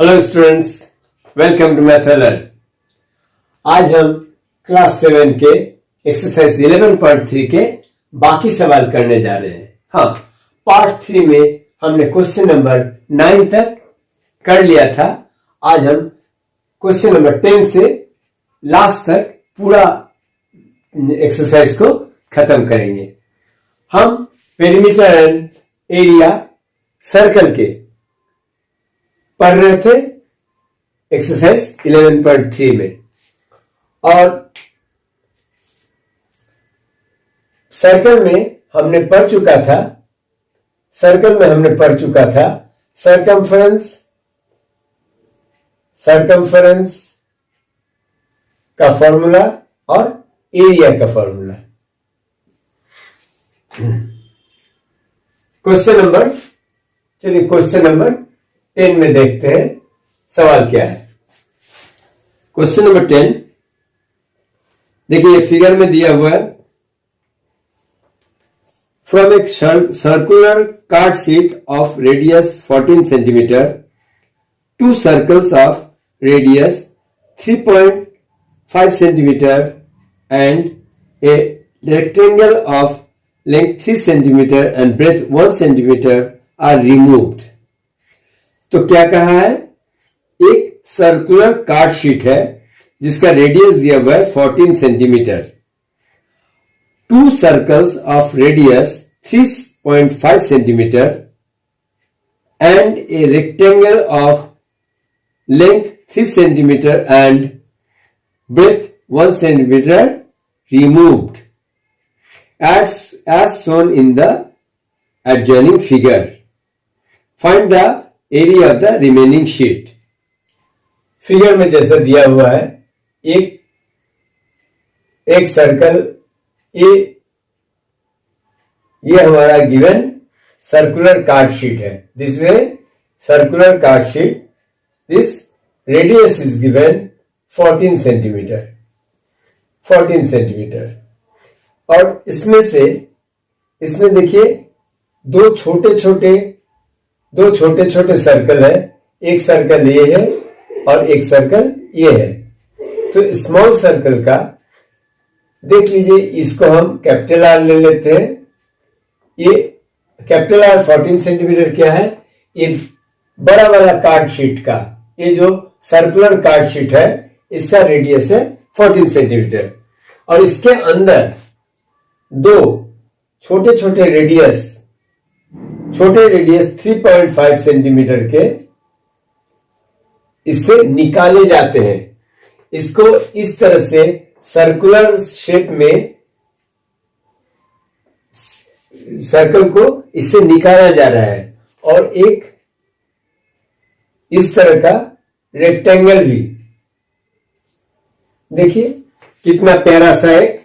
Hello students, welcome to math learn. आज हम class 7 के एक्सरसाइज 11.3 के बाकी सवाल करने जा रहे हैं। हाँ, पार्ट 3 में हमने क्वेश्चन नंबर 9 तक कर लिया था। आज हम क्वेश्चन नंबर 10 से लास्ट तक पूरा एक्सरसाइज को खत्म करेंगे। हम पेरीमीटर एंड एरिया सर्कल के पढ़ रहे थे एक्सरसाइज 11.3 में, और सर्कल में हमने पढ़ चुका था सरकमफरेंस का फॉर्मूला और एरिया का फॉर्मूला। क्वेश्चन नंबर 10 में देखते हैं सवाल क्या है। क्वेश्चन नंबर 10 देखिए, फिगर में दिया हुआ है। From a circular card sheet of radius 14 centimetre, two circles of radius 3.5 centimetre and a rectangle of length 3 centimetre and breadth 1 centimetre are removed. तो क्या कहा है? एक सर्कुलर कार्ड शीट है जिसका रेडियस दिया हुआ है 14 centimetre. Two circles of radius 3.5 centimetre and a rectangle of length 3 centimetre and breadth 1 centimetre removed as shown in the adjoining figure. Find the area of the remaining sheet. Figure में जैसा दिया हुआ है, एक circle ये हमारा given circular card sheet है। This is a circular card sheet. This radius is given 14 centimetre. और इसमें देखिए दो छोटे छोटे सर्कल है। एक सर्कल ये है और एक सर्कल ये है। तो स्मॉल सर्कल का देख लीजिए, इसको हम कैपिटल आर ले लेते हैं। ये कैपिटल आर 14 सेंटीमीटर क्या है? ये बड़ा वाला कार्ड शीट का, ये जो सर्कुलर कार्ड शीट है, इसका रेडियस है 14 सेंटीमीटर। और इसके अंदर दो छोटे रेडियस 3.5 सेंटीमीटर के इससे निकाले जाते हैं। इसको इस तरह से सर्कुलर शेप में सर्कल को इससे निकाला जा रहा है, और एक इस तरह का रेक्टेंगल भी। देखिए कितना प्यारा सा एक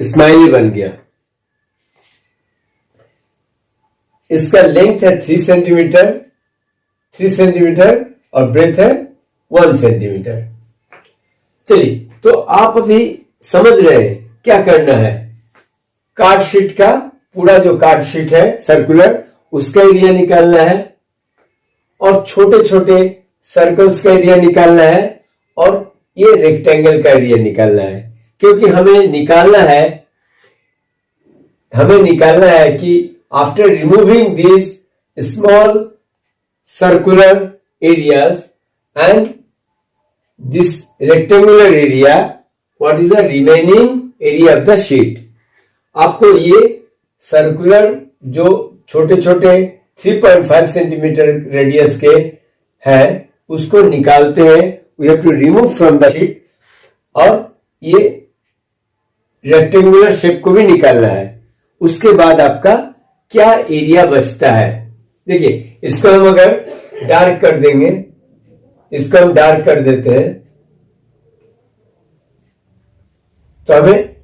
स्माइली बन गया। इसका लेंथ है 3 सेंटीमीटर और ब्रेथ है 1 सेंटीमीटर। चलिए, तो आप अभी समझ रहे हैं क्या करना है। कार्ड शीट का पूरा जो कार्ड शीट है सर्कुलर, उसका एरिया निकालना है, और छोटे सर्कल्स का एरिया निकालना है, और ये रेक्टेंगल का एरिया निकालना है। क्योंकि हमें निकालना है कि after removing these small circular areas and this rectangular area, what is the remaining area of the sheet? आपको ये सर्कुलर जो छोटे 3.5 सेंटीमीटर रेडियस के हैं उसको निकालते हैं। We have to remove from the sheet, और ये रेक्टेंगुलर शेप को भी निकालना है। उसके बाद आपका क्या एरिया बचता है? देखिए, इसको हम अगर डार्क कर देंगे, इसको हम डार्क कर देते हैं, तो हमें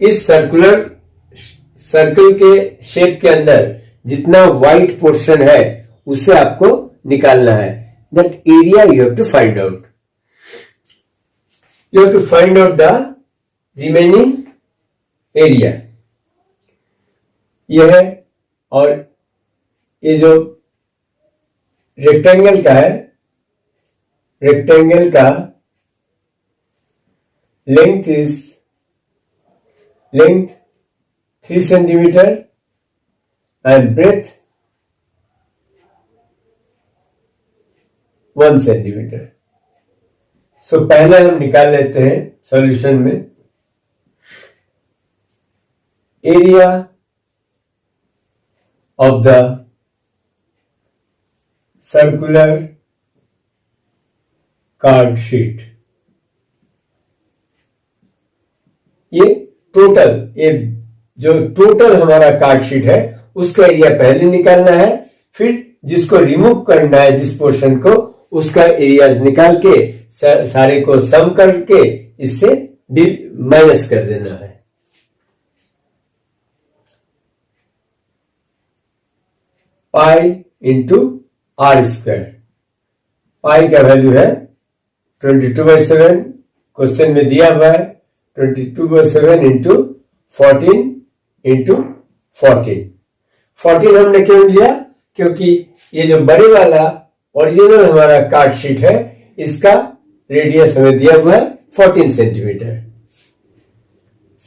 इस सर्कल के शेप के अंदर जितना व्हाइट पोर्शन है उसे आपको निकालना है। That area you have to find out. You have to find out the remaining area. यह है, और ये जो रेक्टेंगल का है, रेक्टेंगल का length 3 centimetre and breadth 1 centimetre. So पहले हम निकाल लेते हैं सॉल्यूशन में area of the circular card sheet. ये जो टोटल हमारा कार्ड शीट है उसका एरिया पहले निकालना है, फिर जिसको रिमूव करना है जिस पोर्शन को, उसका एरिया निकाल के सारे को सम करके इससे माइनस कर देना है। Pi into are square. Pi का वैल्यू है 22/7, क्वेश्चन में दिया हुआ है 22/7 इंटू 14 इंटू 14 हमने क्यों लिया, क्योंकि ये जो बड़े वाला ओरिजिनल हमारा कार्ड शीट है इसका रेडियस हमें दिया हुआ है 14 centimetre.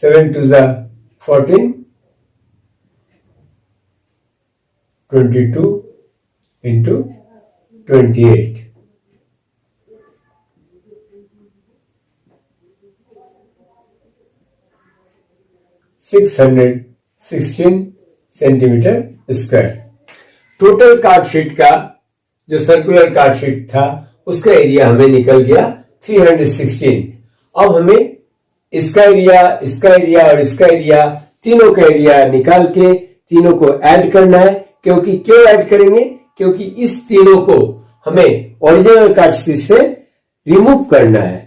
7 2 14, 22 into 28, 616 centimetre square. Total card sheet का जो सर्कुलर कार्ड शीट था उसका एरिया हमें निकल गया 316। अब हमें इसका एरिया और इसका एरिया, तीनों का एरिया निकाल के तीनों को ऐड करना है। क्यों ऐड करेंगे, क्योंकि इस तीनों को हमें ओरिजिनल कार्ड शीट से रिमूव करना है।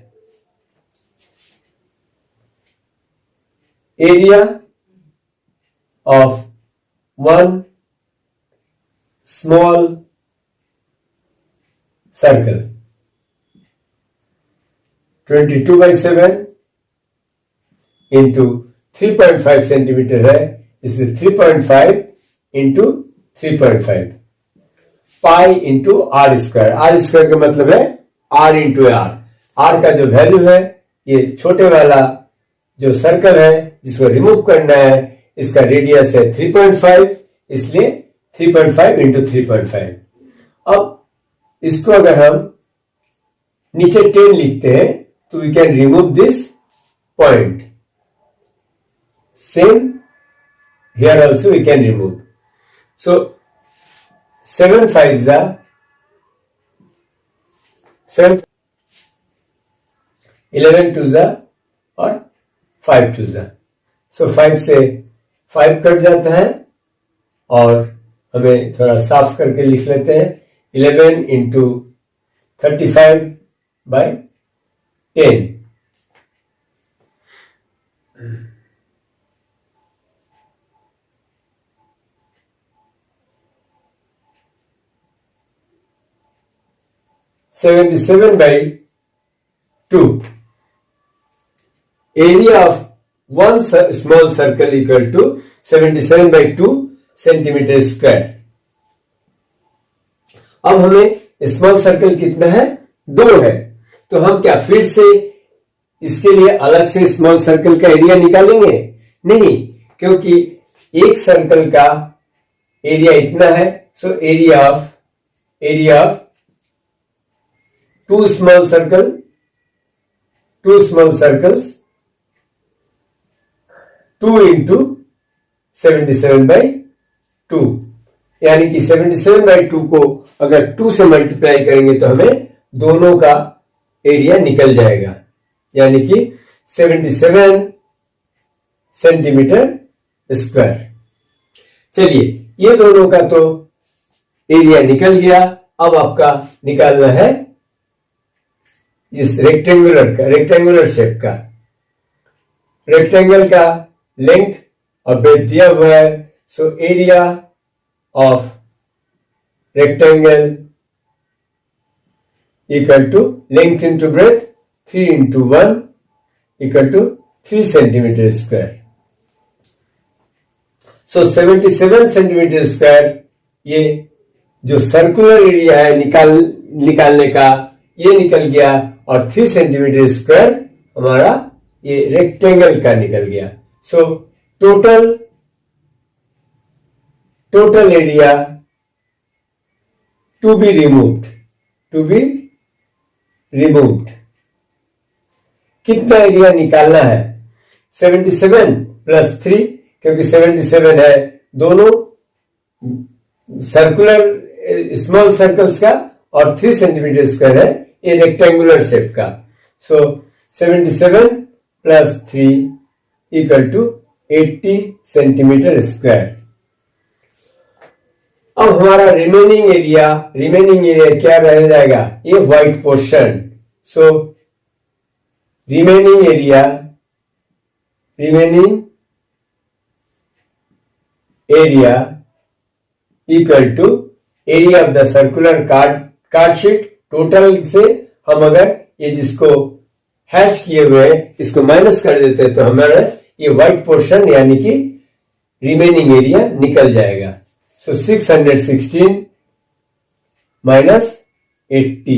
Area of one small circle 22/7 into 3.5 centimetre है, इसलिए 3.5 into 3.5 pi into are square. R square का मतलब है आर इंटू आर। आर का जो वैल्यू है, ये छोटे वाला जो सर्कल है जिसको रिमूव करना है, इसका रेडियस है 3.5, इसलिए 3.5 इंटू 3.5। अब इसको अगर हम नीचे 10 लिखते हैं तो we can remove this point. Same here also we can remove. So 7 5 7, 11 2 और 5 2 सो 5 से 5 कट जाता है और हमें थोड़ा साफ करके लिख लेते हैं 11 into 35/10। (77/2). Area of one small circle equal to 77/2 centimetre square. अब हमें स्मॉल सर्कल कितना है, 2 है, तो हम क्या फिर से इसके लिए अलग से स्मॉल सर्कल का एरिया निकालेंगे? नहीं, क्योंकि एक सर्कल का एरिया इतना है। So area of two small circles 2 into 77/2, यानी कि 77/2 को अगर 2 से मल्टीप्लाई करेंगे तो हमें दोनों का एरिया निकल जाएगा, यानी कि 77 सेंटीमीटर स्क्वायर। चलिए, ये दोनों का तो एरिया निकल गया। अब आपका निकालना है इस रेक्टेंगुलर शेप का। रेक्टेंगल का लेंथ और ब्रेथ दिया हुआ है। So area of rectangle equal to length into breadth 3 into 1 equal to 3 centimetre square. So 77 centimetre square ये जो सर्कुलर एरिया है निकालने का, ये निकल गया, और 3 सेंटीमीटर स्क्वायर हमारा ये रेक्टेंगल का निकल गया। So total area to be removed कितना एरिया निकालना है? 77 प्लस 3, क्योंकि 77 है दोनों सर्कुलर स्मॉल सर्कल्स का, और 3 सेंटीमीटर स्क्वायर है ये रेक्टेंगुलर शेप का। So 77 plus 3 equal to 80 centimetre square. अब हमारा रिमेनिंग एरिया क्या रह जाएगा? ये white portion. So remaining area equal to area of the circular card sheet. Total से हम अगर ये जिसको हैश किए हुए इसको माइनस कर देते हैं तो हमारा ये व्हाइट पोर्शन यानी कि रिमेनिंग एरिया निकल जाएगा। सो 616 माइनस 80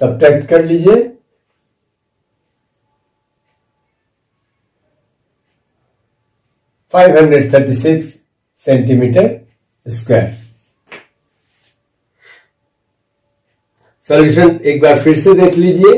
सब्ट्रैक्ट कर लीजिए। 536 सेंटीमीटर स्क्वायर। सॉल्यूशन एक बार फिर से देख लीजिए।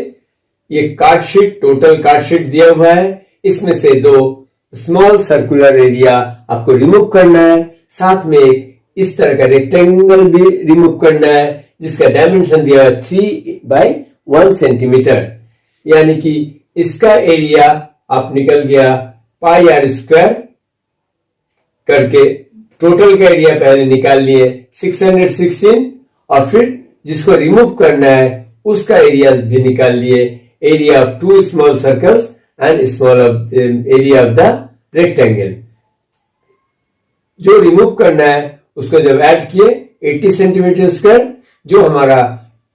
ये card sheet, total card sheet दिया हुआ है, इसमें से 2 स्मॉल सर्कुलर एरिया आपको रिमूव करना है, साथ में इस तरह का रेक्टेंगल भी रिमूव करना है जिसका डायमेंशन दिया है 3/1 सेंटीमीटर, यानी कि इसका एरिया आप निकल गया पाई आर स्क्वायर करके। टोटल का एरिया पहले निकाल लिए 616, और फिर जिसको रिमूव करना है उसका एरिया भी निकाल लिए, area of 2 small circles and small area of the rectangle. जो रिमूव करना है उसको जब ऐड किए 80 सेंटीमीटर स्क्वायर, जो हमारा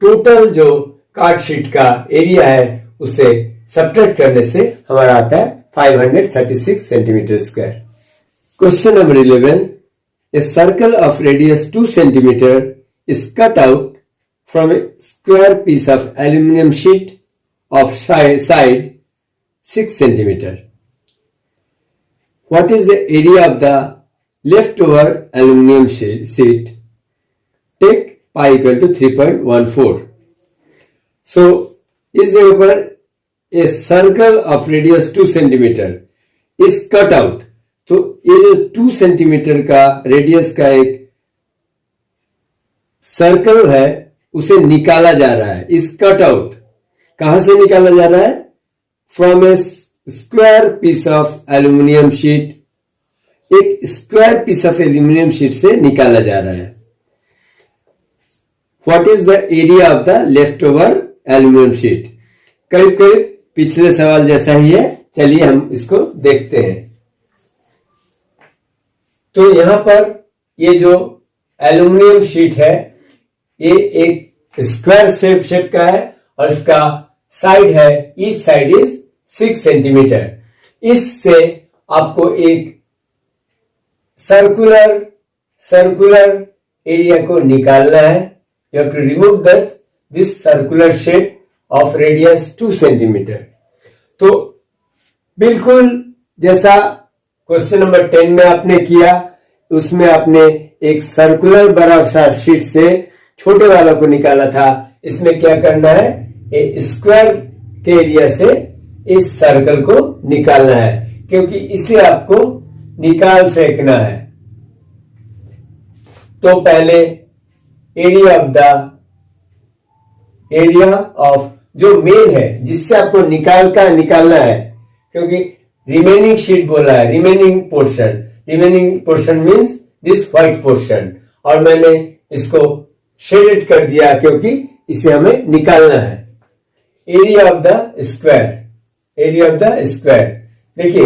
टोटल जो कार्ड शीट का एरिया है उसे सब्ट्रैक्ट करने से हमारा आता है 536 centimetre square. Question number 11, a circle of radius 2 centimeter is cut out from a square piece of aluminum sheet of side 6 centimeter. What is the area of the leftover aluminum sheet? Take pi equal to 3.14. So, इस जगह पर a circle of radius 2 centimeter is cut out. तो ये जो 2 centimetre का radius का एक circle है उसे निकाला जा रहा है। इस कट आउट कहां से निकाला जा रहा है? From a square piece of aluminium sheet, एक square piece of aluminium sheet से निकाला जा रहा है। What is the area of the left over aluminium sheet? करीब करीब पिछले सवाल जैसा ही है, चलिए हम इसको देखते हैं। तो यहां पर ये जो एल्यूमिनियम शीट है ये एक स्क्वायर शेप का है, और इसका साइड है, ईच साइड इज 6 सेंटीमीटर। इससे आपको एक सर्कुलर एरिया को निकालना है। You have to remove this circular shape of radius 2 centimetre. तो बिल्कुल जैसा क्वेश्चन नंबर 10 में आपने किया, उसमें आपने एक सर्कुलर बड़ा सा शीट से छोटे वालों को निकाला था। इसमें क्या करना है? एक स्क्वायर के एरिया से इस सर्कल को निकालना है, क्योंकि इसे आपको निकाल फेंकना है। तो पहले एरिया ऑफ जो मेन है जिससे आपको निकालना है, क्योंकि रिमेनिंग शीट बोला है, remaining portion means this white portion, और मैंने इसको शेडेड कर दिया क्योंकि इसे हमें निकालना है। एरिया ऑफ द स्क्वायर, देखिए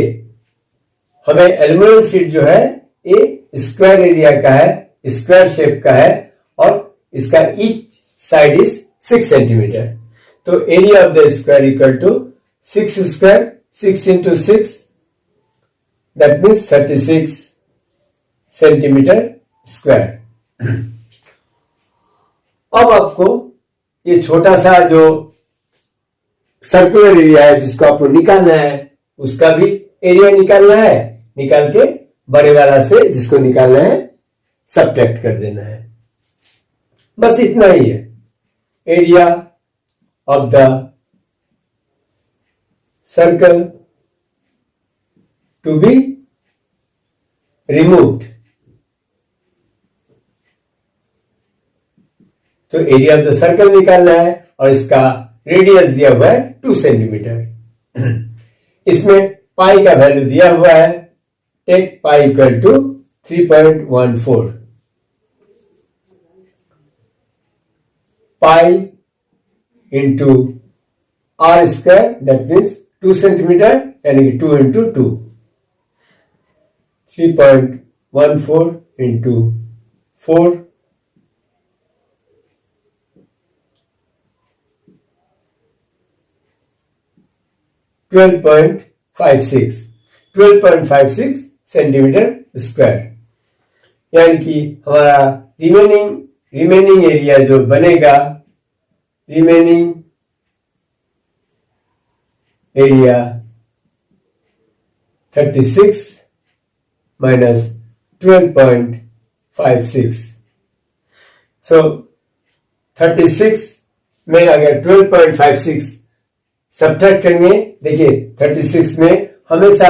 हमें एल्यूमिनियम शीट जो है ये स्क्वायर एरिया का है, स्क्वायर शेप का है, और इसका ईच साइड इज 6 सेंटीमीटर। तो area of the square equal to 6 square, 6 into 6, that means 36 centimetre square. अब आपको ये छोटा सा जो सर्कुलर एरिया है जिसको आपको निकालना है उसका भी एरिया निकालना है, निकाल के बड़े वाला से जिसको निकालना है सबट्रैक्ट कर देना है। बस इतना ही है। Area of the circle to be removed, तो एरिया ऑफ द सर्कल निकालना है और इसका रेडियस दिया हुआ है 2 सेंटीमीटर। इसमें पाई का वैल्यू दिया हुआ है, take pi equal to 3.14, pi into are square that means 2 centimetre यानी कि 2 इंटू 2, 3.14 इंटू 4 12.56 सेंटीमीटर स्क्वायर, यानी कि हमारा रिमेनिंग एरिया जो बनेगा, रिमेनिंग एरिया 36 माइनस 12.56, सो 36 में अगर 12.56 सब्ट्रैक्ट करेंगे, देखिए 36 में हमेशा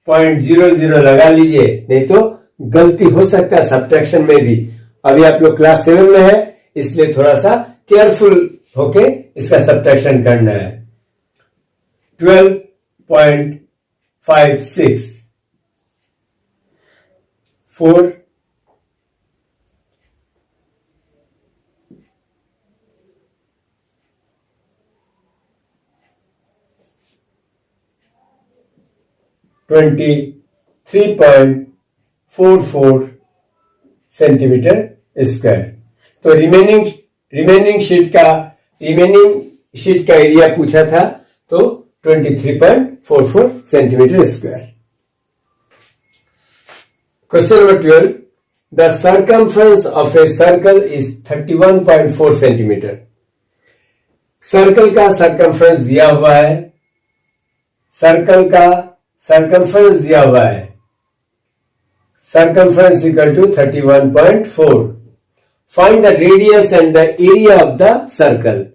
0.00 लगा लीजिए, नहीं तो गलती हो सकता है सब्ट्रैक्शन में भी। अभी आप लोग क्लास 7 में है इसलिए थोड़ा सा केयरफुल होके इसका सब्ट्रैक्शन करना है। 12.56 4 23.44 सेंटीमीटर स्क्वायर। तो रिमेनिंग शीट का एरिया पूछा था, तो 23.44 centimetre square. Question number 12, the circumference of a circle is 31.4 centimetre. Circle का सर्कमफ्रेंस दिया हुआ है, सर्कल का सर्कमफ्रेंस दिया हुआ है, circumference equal to 31.4। Find the radius and the area of the circle.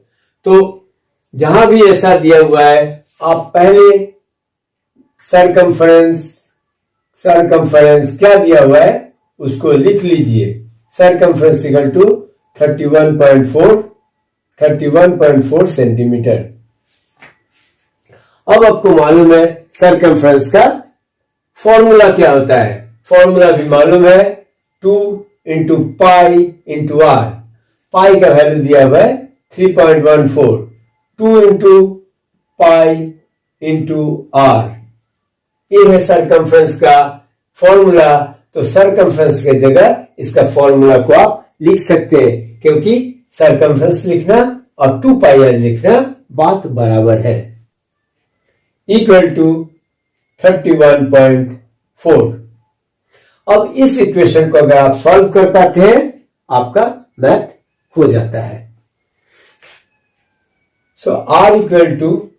तो जहां भी ऐसा दिया हुआ है आप पहले सर्कमफ्रेंस क्या दिया हुआ है उसको लिख लीजिए। Circumference equal to 31.4 centimetre. अब आपको मालूम है सर्कमफ्रेंस का फॉर्मूला क्या होता है, फॉर्मूला भी मालूम है, 2 इंटू पाई इंटू आर। पाई का वैल्यू दिया हुआ है 3.14, 2 इंटू पाई इंटू आर, ये है सर्कमफ्रेंस का फॉर्मूला। तो सर्कमफ्रेंस के जगह इसका फॉर्मूला को आप लिख सकते हैं, क्योंकि सर्कमफ्रेंस लिखना और 2 पाई आर लिखना बात बराबर है। Equal to 31.4। अब इस इक्वेशन को अगर आप सॉल्व कर पाते हैं आपका मैथ हो जाता है। सो आर इक्वल टू,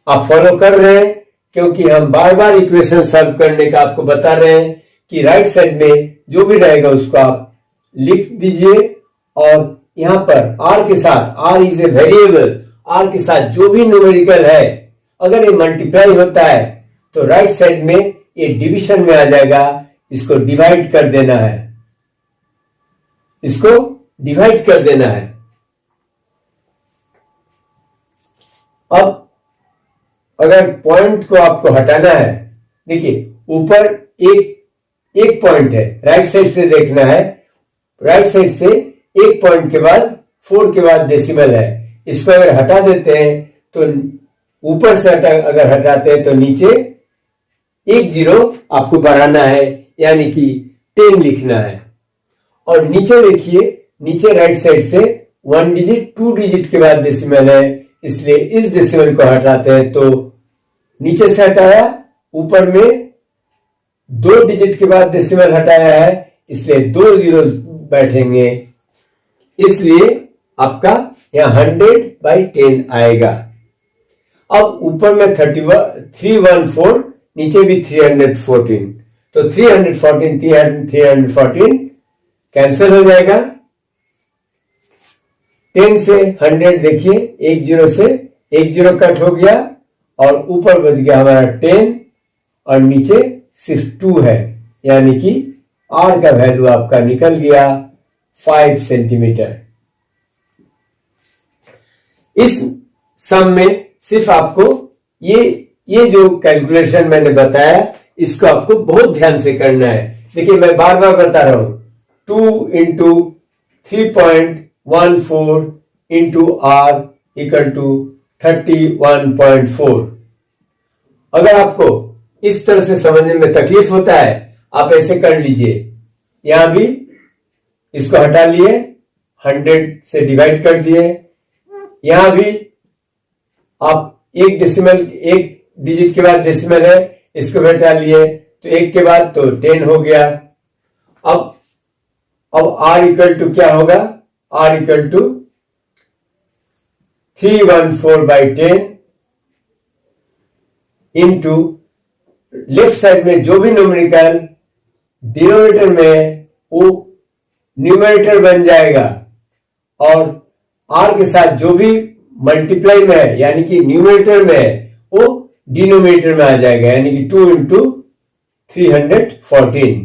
आप फॉलो कर रहे हैं क्योंकि हम बार बार इक्वेशन सॉल्व करने का आपको बता रहे हैं कि राइट साइड में जो भी रहेगा उसको आप लिख दीजिए, और यहां पर आर के साथ, r is a variable, r के साथ जो भी न्यूमेरिकल है अगर ये मल्टीप्लाई होता है तो राइट साइड में ये डिवीजन में आ जाएगा, इसको डिवाइड कर देना है, इसको डिवाइड कर देना है। अब अगर पॉइंट को आपको हटाना है, देखिए ऊपर एक पॉइंट है, राइट साइड से देखना है, राइट साइड से एक पॉइंट के बाद 4 के बाद डेसिमल है, इसको अगर हटा देते हैं तो ऊपर से अगर हटाते हैं तो नीचे 1 0 आपको बढ़ाना है, यानी कि 10 लिखना है। और नीचे देखिए, नीचे राइट साइड से 1 डिजिट 2 डिजिट के बाद डेसिमल है, इसलिए इस डेसिमल को हटाते हैं तो नीचे से हटाया, ऊपर में 2 डिजिट के बाद डेसिमल हटाया है, इसलिए 2 जीरो बैठेंगे, इसलिए आपका यहाँ 100/10 आएगा। अब ऊपर में 314, नीचे भी 314, तो 314 कैंसिल हो जाएगा। 10 से 100 देखिए, 1 जीरो से 1 जीरो कट हो गया और ऊपर बच गया हमारा 10 और नीचे सिर्फ 2 है, यानी कि R का वैल्यू आपका निकल गया 5 सेंटीमीटर। इस सम में सिर्फ आपको ये जो कैलकुलेशन मैंने बताया, इसको आपको बहुत ध्यान से करना है। देखिए मैं बार बार बता रहा हूं, 2 into 3.14 into R equal to 31.4। अगर आपको इस तरह से समझने में तकलीफ होता है, आप ऐसे कर लीजिए, यहां भी इसको हटा लिए, 100 से डिवाइड कर दिए, यहां भी आप एक डिजिट के बाद डेसिमल है, इसको हटा लिए, तो 1 के बाद तो 10 हो गया। अब R इक्वल टू क्या होगा? R equal to 314/10 into left side में जो भी न्यूमेरिकल डिनोमिनेटर में वो न्यूमरेटर बन जाएगा और R के साथ जो भी मल्टीप्लाई में है यानी कि न्यूमरेटर में है वो डिनोमिनेटर में आ जाएगा, यानी कि 2 इंटू 314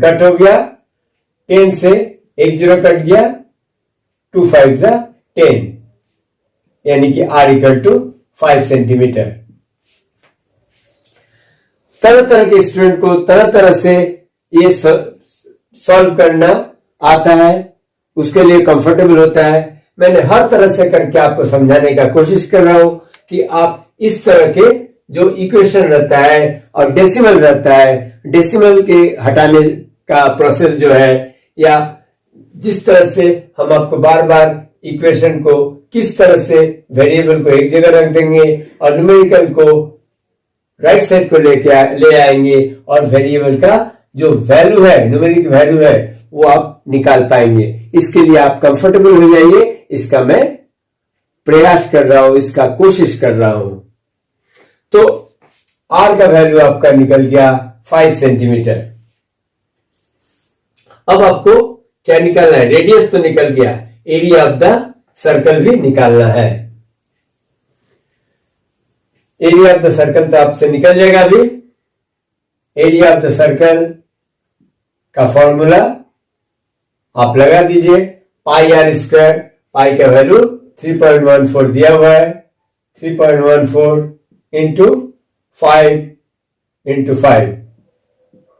कट हो गया, 10 से 1 जीरो कट गया, 2 5 10, यानी कि R इक्वल टू 5 सेंटीमीटर। तरह तरह के स्टूडेंट को तरह तरह से ये सॉल्व करना आता है, उसके लिए कंफर्टेबल होता है। मैंने हर तरह से करके आपको समझाने का कोशिश कर रहा हूं कि आप इस तरह के जो इक्वेशन रहता है और डेसिमल रहता है, डेसिमल के हटाने का प्रोसेस जो है, या जिस तरह से हम आपको बार बार इक्वेशन को किस तरह से वेरिएबल को एक जगह रख देंगे और न्यूमेरिकल को राइट साइड को ले आएंगे और वेरिएबल का जो वैल्यू है, न्यूमेरिक वैल्यू है, वो आप निकाल पाएंगे। इसके लिए आप कंफर्टेबल हो जाइए, इसका मैं प्रयास कर रहा हूं, इसका कोशिश कर रहा हूं। तो R का वैल्यू आपका निकल गया 5 सेंटीमीटर। अब आपको क्या निकालना है? रेडियस तो निकल गया, एरिया ऑफ द सर्कल भी निकालना है। एरिया ऑफ द सर्कल तो आपसे निकल जाएगा अभी। एरिया ऑफ द सर्कल का फॉर्मूला आप लगा दीजिए, पाई आर स्क्वायर, पाई का वैल्यू 3.14 दिया हुआ है, 3.14 into 5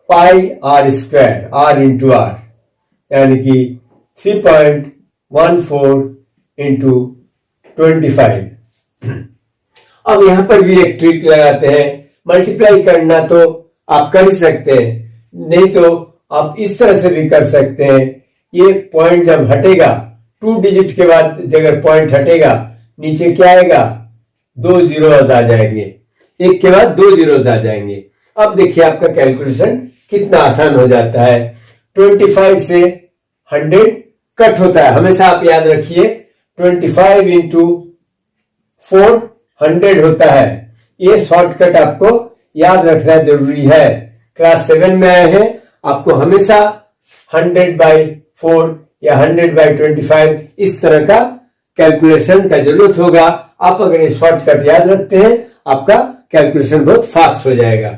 pi r square, r into r, यानी कि 3.14 इंटू 25। अब यहां पर भी एक ट्रिक लगाते हैं, मल्टीप्लाई करना तो आप कर ही सकते हैं, नहीं तो आप इस तरह से भी कर सकते हैं। ये पॉइंट जब हटेगा, 2 डिजिट के बाद जगह पॉइंट हटेगा, नीचे क्या आएगा? 2 जीरोज आ जाएंगे, 1 के बाद 2 जीरोज आ जाएंगे। अब देखिए आपका कैलकुलेशन कितना आसान हो जाता है। 25 से 100 कट होता है, हमेशा आप याद रखिए, 25 इंटू 4 100 होता है। ये शॉर्टकट आपको याद रखना जरूरी है। क्लास 7 में आए हैं, आपको हमेशा 100/4 या 100/25 इस तरह का कैलकुलेशन का जरूरत होगा। आप अगर ये शॉर्टकट याद रखते हैं, आपका कैलकुलेशन बहुत फास्ट हो जाएगा।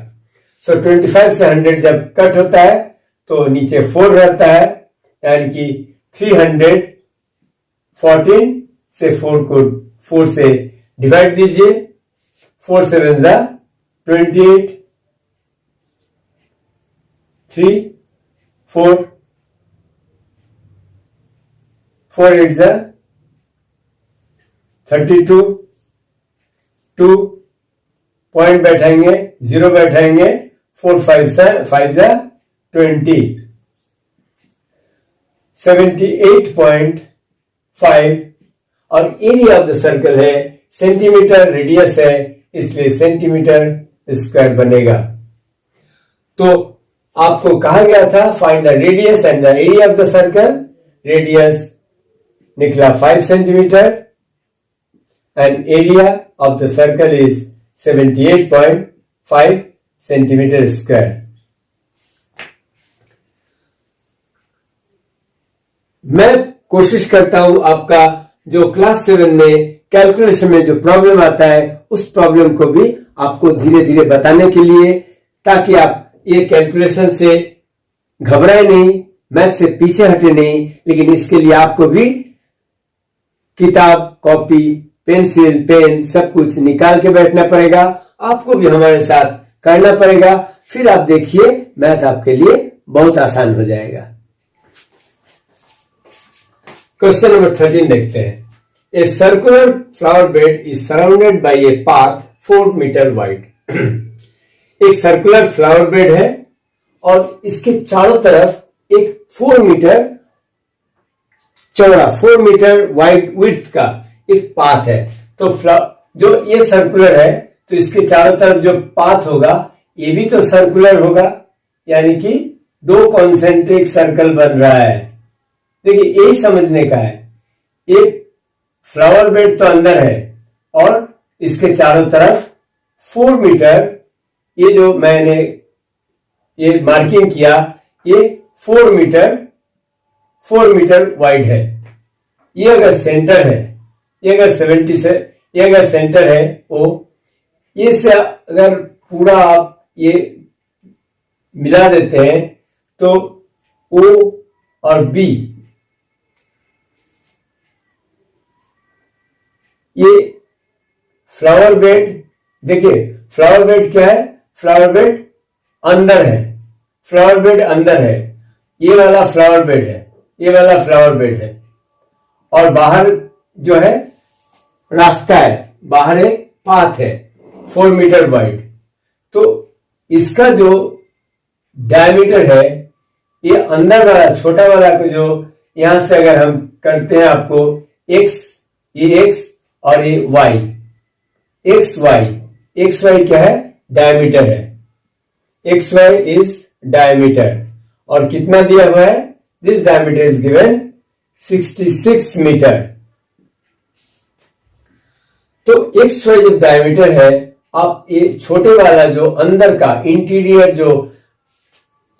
25 से 100 जब कट होता है तो नीचे 4 रहता है, यानी कि 314 से 4 से डिवाइड दीजिए, 4 7 28, 3 4 4 8 32, 2 पॉइंट बैठाएंगे, 0 बैठाएंगे, 4 5 20, 78.5। और एरिया ऑफ द सर्कल है, सेंटीमीटर रेडियस है, इसलिए सेंटीमीटर स्क्वायर बनेगा। तो आपको कहा गया था find the radius and the area of the circle. Radius निकला 5 centimetre and area of the circle is 78.5 centimetre square. मैं कोशिश करता हूं आपका जो क्लास 7 में कैलकुलेशन में जो प्रॉब्लम आता है उस प्रॉब्लम को भी आपको धीरे धीरे बताने के लिए, ताकि आप ये कैलकुलेशन से घबराए नहीं, मैथ से पीछे हटे नहीं। लेकिन इसके लिए आपको भी किताब, कॉपी, पेंसिल, पेन सब कुछ निकाल के बैठना पड़ेगा। आपको भी हमारे साथ करना पड़ेगा। फिर आप देखिए मैथ आपके लिए बहुत आसान हो जाएगा। क्वेश्चन नंबर 13 देखते हैं। A circular flower bed is surrounded by a path 4 metre wide. एक सर्कुलर फ्लावर बेड है और इसके चारों तरफ एक 4 मीटर चौड़ा, 4 मीटर वाइड विड्थ का एक पाथ है। तो जो ये सर्कुलर है तो इसके चारों तरफ जो पाथ होगा ये भी तो सर्कुलर होगा, यानी कि 2 कॉन्सेंट्रिक सर्कल बन रहा है। देखिए यही समझने का है। एक फ्लावर बेड तो अंदर है और इसके चारों तरफ 4 मीटर, ये जो मैंने ये मार्किंग किया ये 4 मीटर वाइड है। ये अगर सेंटर है, ये अगर 70 से, ये अगर सेंटर है ओ, ये से अगर पूरा आप ये मिला देते हैं तो ओ और बी, ये फ्लावर बेड, देखिए फ्लावर बेड क्या है, फ्लावर बेड अंदर है, फ्लावर बेड अंदर है, ये वाला फ्लावर बेड है, ये वाला फ्लावर बेड है और बाहर जो है रास्ता है, बाहर एक पाथ है 4 मीटर वाइड। तो इसका जो डायमीटर है ये अंदर वाला छोटा वाला को जो यहां से अगर हम करते हैं आपको x, ये x और ये y, एक्स वाई क्या है, डायमीटर है, एक्स वाई इज डायमीटर और कितना दिया हुआ है, this diameter is given 66 metre. तो एक्स वाई जब डायमीटर है, आप ये छोटे वाला जो अंदर का इंटीरियर जो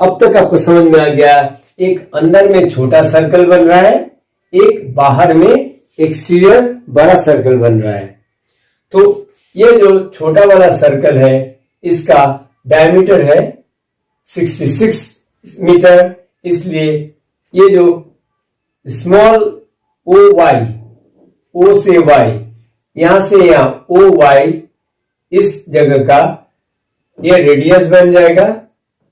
अब तक आपको समझ में आ गया, एक अंदर में छोटा सर्कल बन रहा है, एक बाहर में एक्सटीरियर बड़ा सर्कल बन रहा है। तो ये जो छोटा वाला सर्कल है इसका डायमीटर है 66 मीटर, इसलिए ये जो स्मॉल ओ वाई, ओ से वाई, यहां से यहां ओ वाई, इस जगह का ये रेडियस बन जाएगा,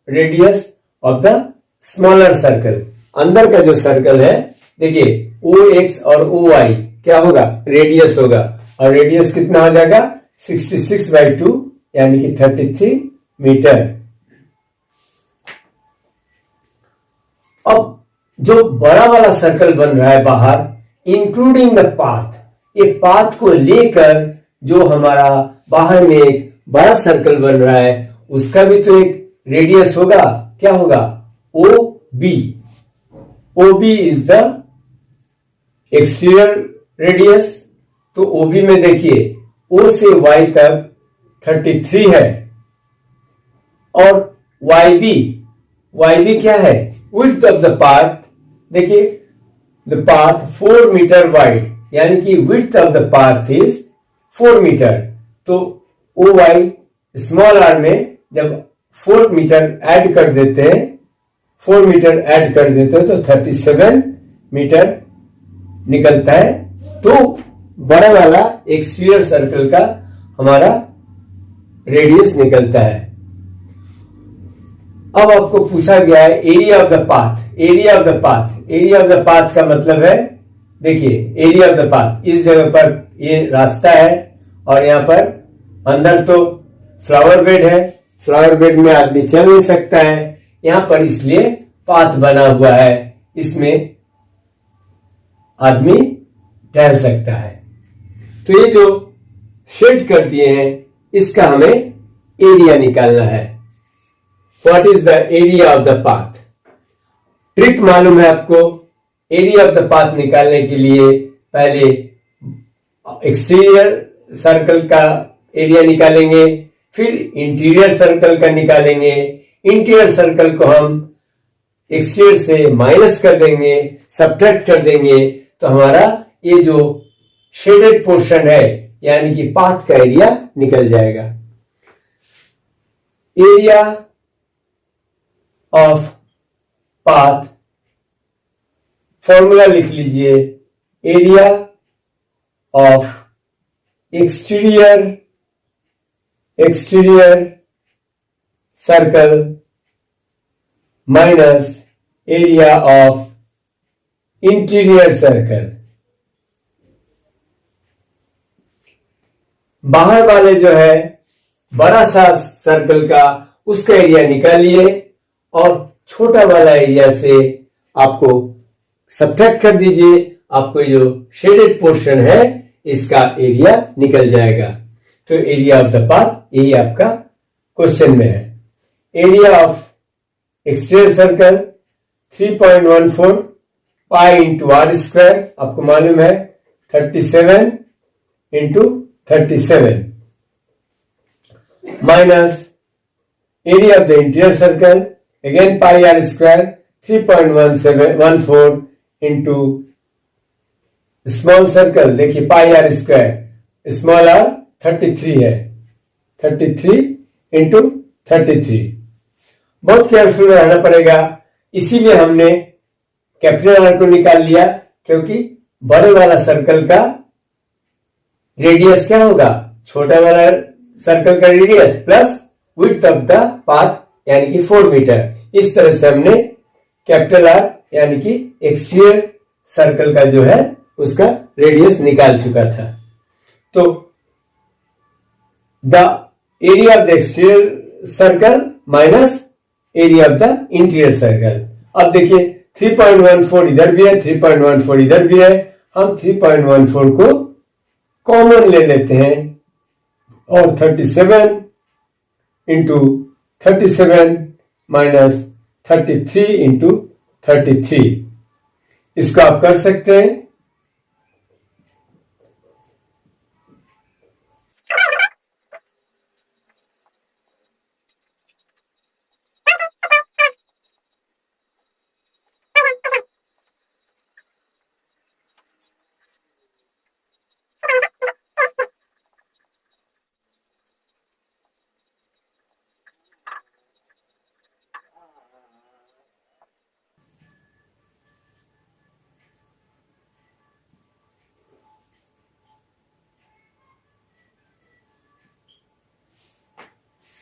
radius of the smaller circle. अंदर का जो सर्कल है देखिए ओ एक्स और ओ वाई क्या होगा, रेडियस होगा और रेडियस कितना हो जाएगा 66/2 यानी कि 33 मीटर। अब जो बड़ा वाला सर्कल बन रहा है बाहर, इंक्लूडिंग द पाथ, ये पाथ को लेकर जो हमारा बाहर में एक बड़ा सर्कल बन रहा है उसका भी तो एक रेडियस होगा, क्या होगा, O B. O B is the exterior radius. तो ओबी में देखिए ओ से वाई तक 33 है और वाई बी क्या है, विड्थ ऑफ द पाथ, देखिए द पाथ 4 मीटर वाइड यानी कि width of the path is 4 metre. तो ओ वाई स्मॉल आर में जब 4 मीटर ऐड कर देते हैं, 4 मीटर ऐड कर देते हैं तो 37 मीटर निकलता है। तो बड़ा वाला एक्सटीरियर सर्कल का हमारा रेडियस निकलता है। अब आपको पूछा गया है area of the path. Area of the path, area of the path का मतलब है, देखिए एरिया ऑफ द पाथ, इस जगह पर ये रास्ता है और यहां पर अंदर तो फ्लावर बेड है, फ्लावर बेड में आदमी चल नहीं सकता है यहां पर, इसलिए पाथ बना हुआ है, इसमें आदमी टहल सकता है। तो ये जो शेड कर दिए हैं इसका हमें एरिया निकालना है। What is the area of the path? Trick मालूम है आपको। एरिया ऑफ द पाथ निकालने के लिए पहले एक्सटीरियर सर्कल का एरिया निकालेंगे, फिर इंटीरियर सर्कल का निकालेंगे। इंटीरियर सर्कल को हम एक्सटीरियर से माइनस कर देंगे, सब्ट्रैक्ट कर देंगे, तो हमारा ये जो शेडेड पोर्शन है यानी कि पाथ का एरिया निकल जाएगा। एरिया ऑफ पाथ फॉर्मूला लिख लीजिए। Area of exterior circle minus area of interior circle. बाहर वाले जो है बड़ा सा सर्कल का उसका एरिया निकालिए और छोटा वाला एरिया से आपको सब्ट्रैक्ट कर दीजिए। आपको जो शेडेड पोर्शन है इसका एरिया निकल जाएगा। तो एरिया ऑफ द पाथ यही आपका क्वेश्चन में है। Area of exterior circle 3.14 pi into are square, आपको मालूम है 37 into 37 minus area of the interior circle again pi r square 3.14 into small circle, देखिए pi r square, small r 33 है, 33 into 33। बहुत केयरफुल रहना पड़ेगा, इसीलिए हमने कैपिटल आर को निकाल लिया, क्योंकि बड़े वाला सर्कल का रेडियस क्या होगा, छोटा वाला सर्कल का radius plus width of the path यानी कि 4 मीटर। इस तरह से हमने कैपिटल आर यानी कि एक्सटीरियर सर्कल का जो है उसका रेडियस निकाल चुका था। तो the area of the exterior circle minus area of the interior circle. अब देखिए 3.14 इधर भी है, 3.14 इधर भी है, हम 3.14 को कॉमन ले लेते हैं और 37 इंटू 37 माइनस 33 इंटू 33 इसको आप कर सकते हैं।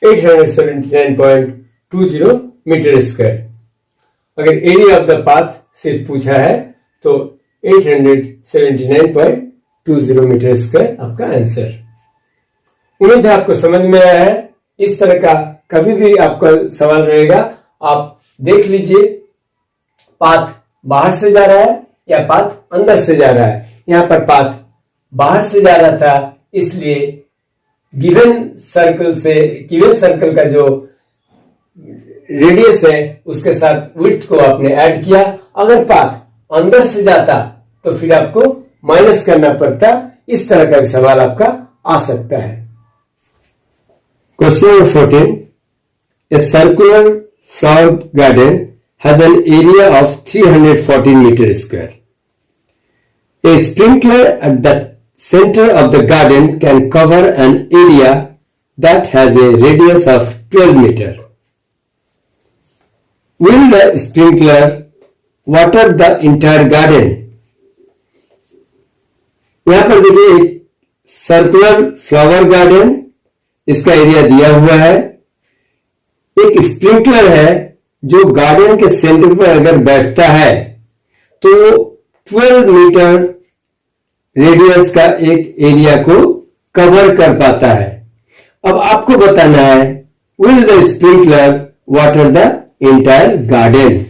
(879.20 मीटर स्क्वायर। अगर एरिया ऑफ द पाथ से पूछा है तो 879.20 मीटर स्क्वायर आपका आंसर। उम्मीद है आपको समझ में आया है। इस तरह का कभी भी आपका सवाल रहेगा, आप देख लीजिए पाथ बाहर से जा रहा है या पाथ अंदर से जा रहा है। यहां पर पाथ बाहर से जा रहा था, इसलिए गिवन सर्कल का जो रेडियस है उसके साथ विड्थ को आपने ऐड किया। अगर पाथ अंदर से जाता तो फिर आपको माइनस करना पड़ता। इस तरह का भी सवाल आपका आ सकता है। Question number 14, a circular flower garden has an area of 314 metre square. A sprinkler at the center of the garden can cover an area that has a radius of 12 meter. Will the sprinkler water the entire garden? यहां पर देखिए एक circular flower garden, इसका area दिया हुआ है। एक sprinkler है जो गार्डन के सेंटर पर अगर बैठता है तो 12 मीटर रेडियस का एक एरिया को कवर कर पाता है। अब आपको बताना है will the sprinkler water the entire garden.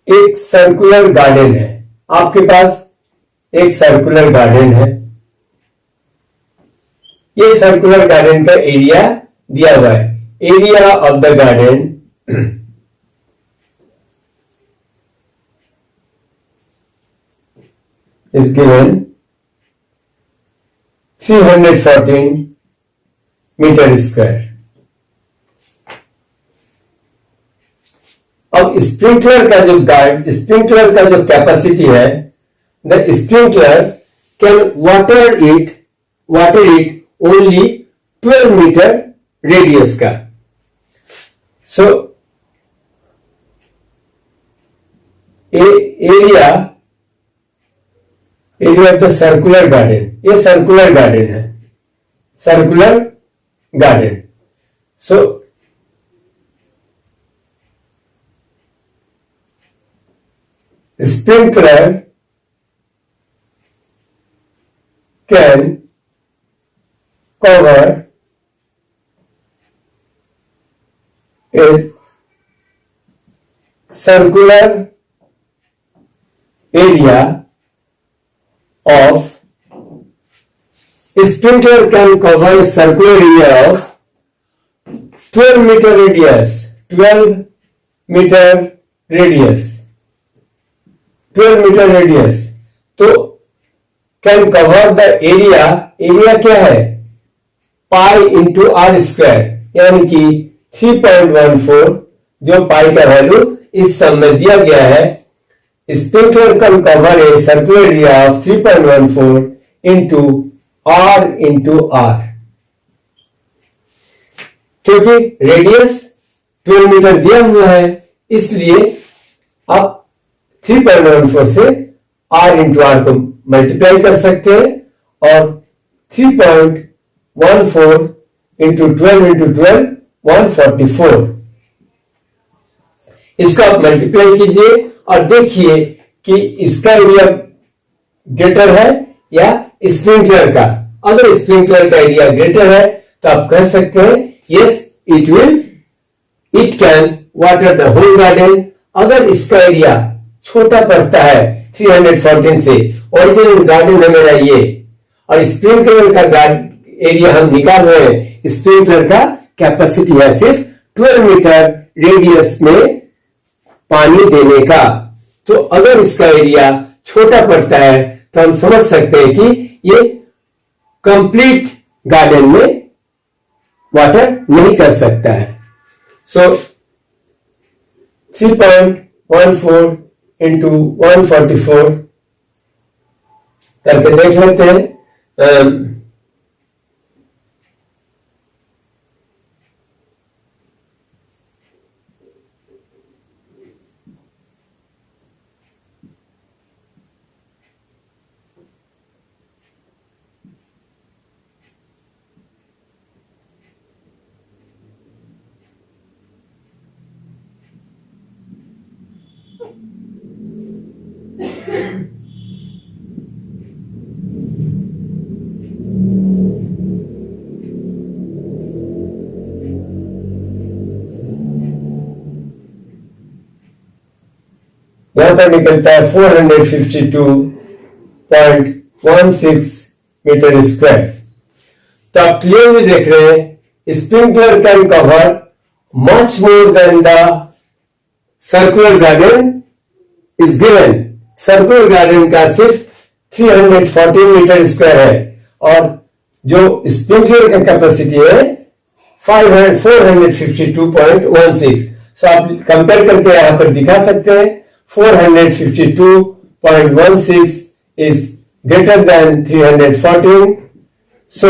एक सर्कुलर गार्डन है, आपके पास एक सर्कुलर गार्डन है। ये सर्कुलर गार्डन का एरिया दिया हुआ है। Area of the garden is given 314 metre square. अब स्प्रिंकलर का जो कैपेसिटी है, the sprinkler can water it only 12 metre radius का। So area of the circular garden, ये सर्कुलर गार्डन है, circular garden. So sprinkler can cover a circular area of sprinkler can cover a circular area of 12 meter radius, 12 meter radius, 12 metre radius. तो can cover the area, area क्या है, pi into are square, यानी कि 3.14, जो पाई का value इस सम में दिया गया है। Sprinkler can cover a circular area of 3.14 into r, क्योंकि रेडियस 12 मीटर दिया हुआ है, इसलिए आप 3.14 से r इंटू आर को मल्टीप्लाई कर सकते हैं, और 3.14 इंटू 12 144, इसको आप मल्टीप्लाई कीजिए और देखिए कि इसका एरिया ग्रेटर है या स्प्रिंकलर का। अगर स्प्रिंकलर का एरिया ग्रेटर है तो आप कह सकते हैं yes it can water the whole garden. अगर इसका एरिया छोटा पड़ता है 314 से, ओरिजिनल गार्डन है मेरा ये, और स्प्रिंकलर का एरिया हम निकाल रहे हैं, स्प्रिंकलर का कैपेसिटी है सिर्फ 12 मीटर रेडियस में पानी देने का। तो अगर इसका एरिया छोटा पड़ता है तो हम समझ सकते हैं कि ये कंप्लीट गार्डन में वाटर नहीं कर सकता है। सो 3.14 इंटू 144 करके देख लेते हैं। यहां पर निकलता है 452.16 मीटर स्क्वायर। तो आप क्लियरली देख रहे हैं sprinkler can cover much more than the circular garden is given. Circular garden का सिर्फ 314 मीटर स्क्वायर है, और जो स्प्रिंकलर का कैपेसिटी है 452.16। सो आप कंपेयर करके यहां पर दिखा सकते हैं 452.16 is greater than 314. So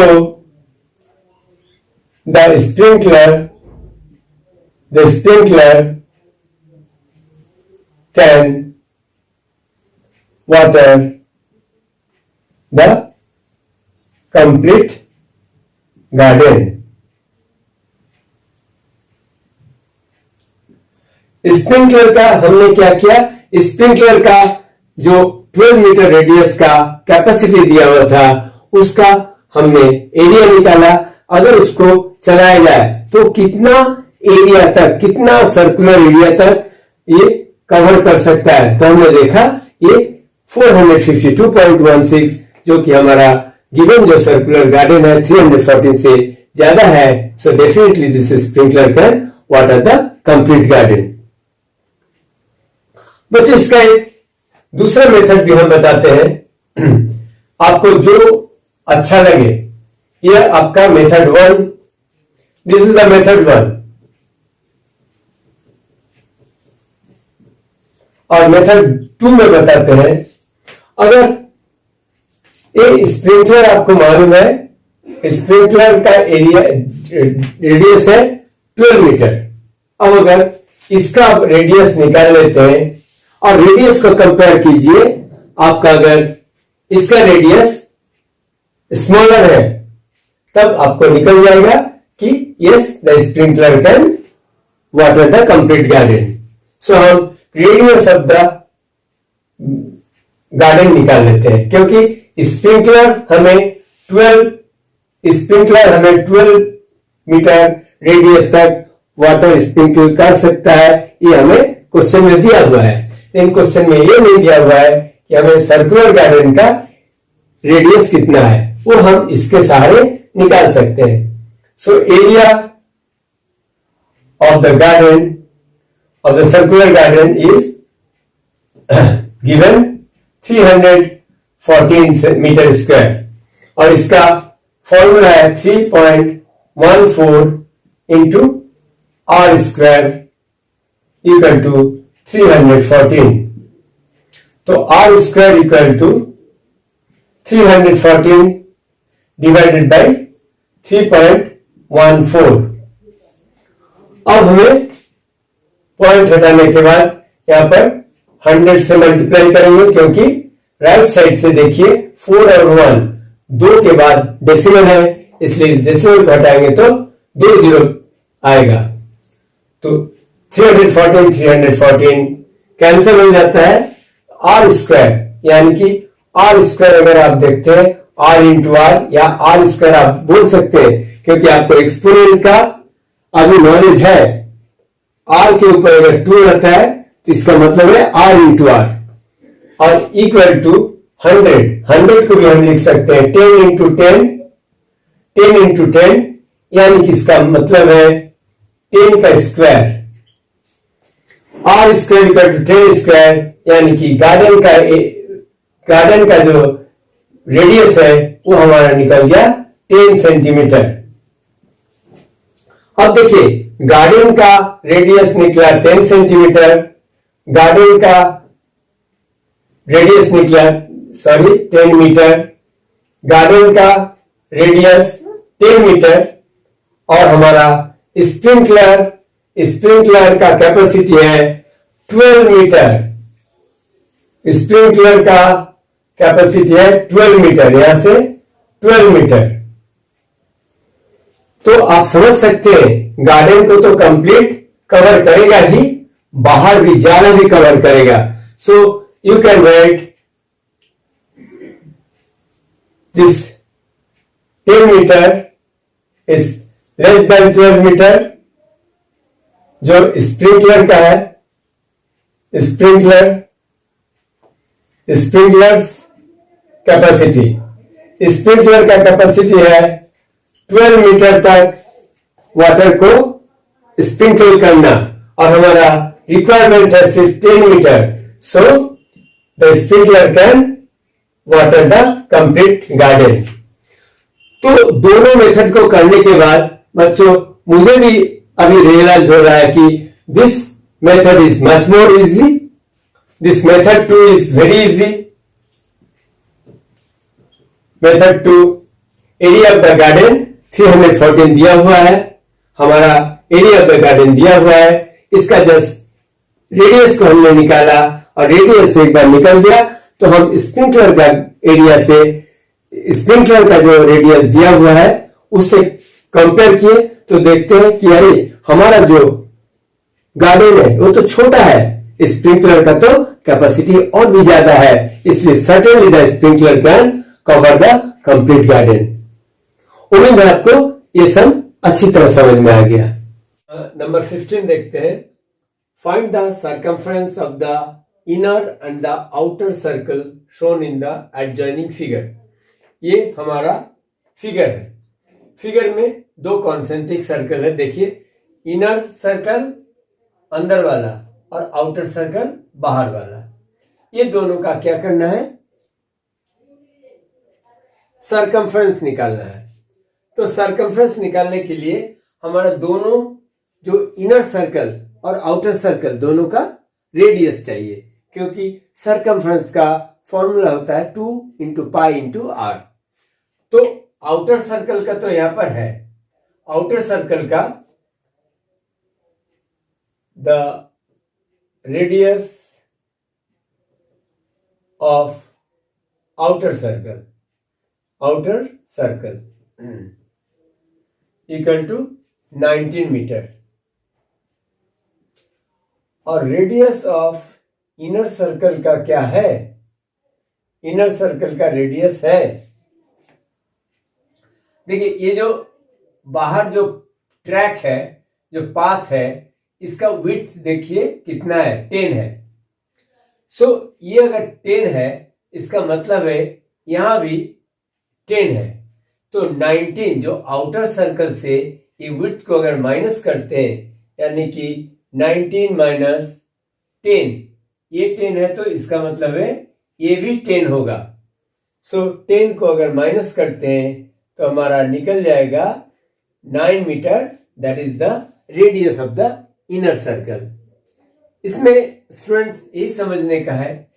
the sprinkler can water the complete garden. Sprinkler का हमने क्या किया, स्प्रिंकलर का जो 12 मीटर रेडियस का कैपेसिटी दिया हुआ था उसका हमने एरिया निकाला। अगर उसको चलाया जाए तो कितना एरिया तक, कितना सर्कुलर एरिया तक ये कवर कर सकता है। तो हमने देखा ये 452.16 जो कि हमारा गिवन जो सर्कुलर गार्डन है 314 से ज्यादा है, so definitely this sprinkler can water the complete garden. बच्चों इसका एक दूसरा मेथड भी हम बताते हैं, आपको जो अच्छा लगे। यह आपका method 1, this is the method 1। और मेथड 2 में बताते हैं, अगर ये स्प्रिंकलर आपको मालूम है, स्प्रिंकलर का एरिया रेडियस है 12 मीटर। अब अगर इसका आप रेडियस निकाल लेते हैं और रेडियस को कंपेयर कीजिए, आपका अगर इसका रेडियस स्मॉलर है तब आपको निकल जाएगा कि yes the sprinkler can water the complete garden. So हम रेडियस ऑफ द गार्डन निकाल लेते हैं, क्योंकि स्प्रिंकलर हमें 12 मीटर रेडियस तक वाटर स्प्रिंकल कर सकता है। ये हमें क्वेश्चन में दिया हुआ है। इन क्वेश्चन में ये नहीं दिया हुआ है कि हमें सर्कुलर गार्डन का रेडियस कितना है, वो हम इसके सहारे निकाल सकते हैं। So area of the garden of the circular garden is given 314 metre square, और इसका फॉर्मूला है 3.14 into are square equal to 314। तो r square equal to 314 divided by 3.14। अब हमें पॉइंट हटाने के बाद यहां पर 100 से मल्टीप्लाई करेंगे, क्योंकि राइट साइड से देखिए 4 और 1 2 के बाद डेसिमल है, इसलिए इस डेसिमल को हटाएंगे तो 2 जीरो आएगा। तो 314 कैंसिल हो जाता है। आर स्क्वायर यानी कि आर स्क्वायर अगर आप देखते हैं आर इंटू आर या आर स्क्वायर आप बोल सकते हैं, क्योंकि आपको एक्सपोनेंट का अभी नॉलेज है। आर के ऊपर अगर 2 रहता है तो इसका मतलब है आर इंटू आर, और इक्वल टू 100 को भी हम लिख सकते हैं 10 इंटू 10 यानी कि इसका मतलब है 10 का square. R square equal to 10 square यानी कि गार्डन का जो रेडियस है वो हमारा निकल गया 10 सेंटीमीटर। अब देखिए गार्डन का रेडियस निकला 10 सेंटीमीटर, गार्डन का रेडियस निकला 10 मीटर, गार्डन का रेडियस 10 मीटर, और हमारा स्प्रिंकलर का कैपेसिटी है 12 मीटर। स्प्रिंकलर का कैपेसिटी है 12 मीटर, यहां से 12 मीटर। तो आप समझ सकते हैं गार्डन को तो कंप्लीट कवर करेगा ही, बाहर भी ज्यादा भी कवर करेगा। So you can write this 10 metre is less than 12 metre. जो स्प्रिंकलर का है, स्प्रिंकलर्स कैपेसिटी, स्प्रिंकलर का कैपेसिटी है 12 मीटर तक वाटर को स्प्रिंकल करना, और हमारा रिक्वायरमेंट है सिर्फ 10 metre. So the sprinkler can water the complete garden. तो दोनों मेथड को करने के बाद बच्चों मुझे भी अभी रियलाइज हो रहा है कि this method is much more easy, this method 2 is very easy. Method 2, area of the garden 314 दिया हुआ है, हमारा एरिया ऑफ द गार्डन दिया हुआ है, इसका जस्ट रेडियस को हमने निकाला और रेडियस से एक बार निकल गया तो हम स्प्रिंकलर का एरिया से स्प्रिंकलर का जो रेडियस दिया हुआ है उससे कंपेयर किए तो देखते हैं कि अरे हमारा जो गार्डन है वो तो छोटा है, स्प्रिंकलर का तो कैपेसिटी और भी ज्यादा है, इसलिए certainly the sprinkler can cover the complete garden. उम्मीद है आपको ये सब अच्छी तरह समझ में आ गया। नंबर 15 देखते हैं। Find the circumference of the inner and the outer circle shown in the adjoining figure. ये हमारा फिगर है। फिगर में दो कॉन्सेंट्रिक सर्कल है। देखिए, इनर सर्कल अंदर वाला और आउटर सर्कल बाहर वाला। ये दोनों का क्या करना है? सरकमफ्रेंस निकालना है। तो सरकमफ्रेंस निकालने के लिए हमारा दोनों जो इनर सर्कल और आउटर सर्कल दोनों का रेडियस चाहिए, क्योंकि सरकमफ्रेंस का फॉर्मूला होता है 2 इंटू पाई इंटू आर। तो आउटर सर्कल का तो यहां पर है, आउटर सर्कल का the radius of outer circle equal to 19 metre और रेडियस ऑफ इनर सर्कल का क्या है? इनर सर्कल का रेडियस है, देखिए ये जो बाहर जो ट्रैक है, जो पाथ है, इसका विड्थ देखिए कितना है? 10 है। सो ये अगर 10 है, इसका मतलब है यहां भी 10 है। तो 19 जो आउटर सर्कल से ये विड्थ को अगर माइनस करते हैं, यानी कि 19 माइनस 10, ये 10 है, तो इसका मतलब है ये भी 10 होगा। सो 10 को अगर माइनस करते हैं तो हमारा निकल जाएगा 9 metre. That is the radius of the inner circle. इसमें स्टूडेंट्स यही समझने का है,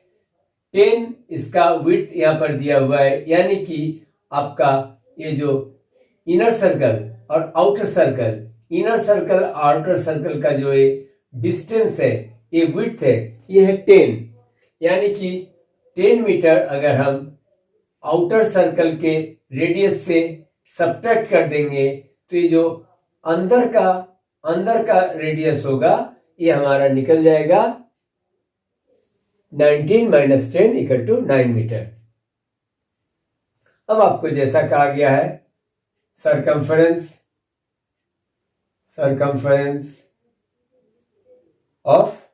10 इसका विड्थ यहां पर दिया हुआ है, यानी कि आपका ये जो इनर सर्कल और outer circle, inner circle outer circle का जो ये डिस्टेंस है, ये विड्थ है, ये है 10। यानी कि 10 मीटर अगर हम आउटर सर्कल के रेडियस से सब्ट्रैक्ट कर देंगे तो ये जो अंदर का रेडियस होगा, ये हमारा निकल जाएगा 19 माइनस 10 इक्वल टू 9 मीटर। अब आपको जैसा कहा गया है, circumference of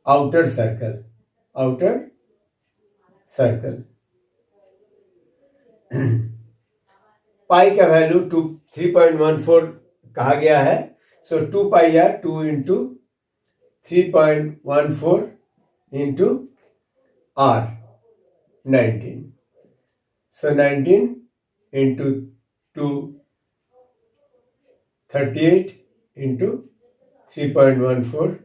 outer circle pi का वैल्यू 3.14 कहा गया है। So 2 pi R 2 into 3.14 into R 19। So 19 into 2 38 into 3.14